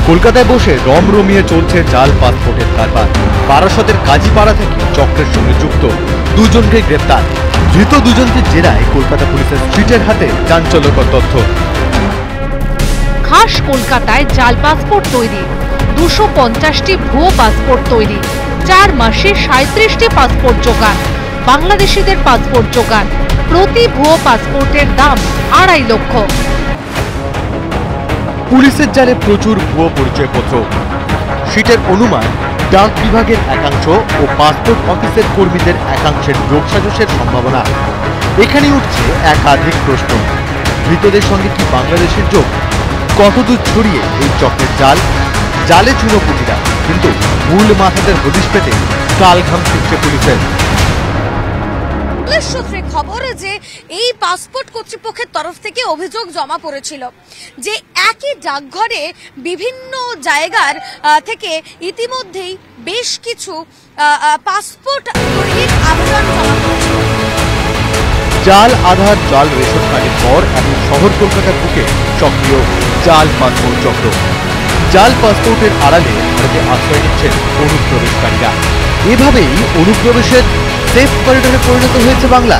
কলকাতায় বসে রমরমিয়ে চলছে জাল পাসপোর্টের কারবার। বারাসতের কাজীপাড়া থেকে চক্রের সঙ্গে যুক্ত দুজনকে গ্রেপ্তার। ধৃত দুজনকে জেরায় কলকাতা পুলিশের স্ট্রিটের হাতে চাঞ্চল্যকর তথ্য। খাস কলকাতায় জাল পাসপোর্ট তৈরি, 250টি ভুয়ো পাসপোর্ট তৈরি, 4 মাসে 37টি পাসপোর্ট জোগান, বাংলাদেশিদের পাসপোর্ট জোগান, প্রতি ভুয়ো পাসপোর্টের দাম 2.5 লক্ষ। পুলিশের জালে প্রচুর ভুয়ো পরিচয়পত্র। সিটের অনুমান ডাক বিভাগের একাংশ ও পাসপোর্ট অফিসের কর্মীদের একাংশের যোগসাজশের সম্ভাবনা। এখানে উঠছে একাধিক প্রশ্ন। ধৃতদের সঙ্গে কি বাংলাদেশের যোগ? কতদূর ছড়িয়ে এই চক্রের জাল? জালে চুনোপুটিরা, কিন্তু মূল মাথাদের হদিশ পেতে কালঘাম ছুটছে পুলিশের। পুলিশ সূত্রে খবর যে এই পাসপোর্ট কর্তৃপক্ষের তরফ থেকে অভিযোগ জমা পড়েছিল যে একই ডাকঘরে বিভিন্ন জায়গার থেকে ইতিমধ্যেই বেশ কিছু পাসপোর্ট তৈরির আবেদন জমা পড়েছিল। জাল আধার, জাল রেশন কার্ডের পর এখন শহর কলকাতার বুকে সক্রিয় জাল পাসপোর্ট চক্র। জাল পাসপোর্টের আড়ালে ভারতে আশ্রয় নিচ্ছেন অনুপ্রবেশকারীরা। এভাবেই অনুপ্রবেশের সেফ করিডোরে পরিণত হয়েছে বাংলা।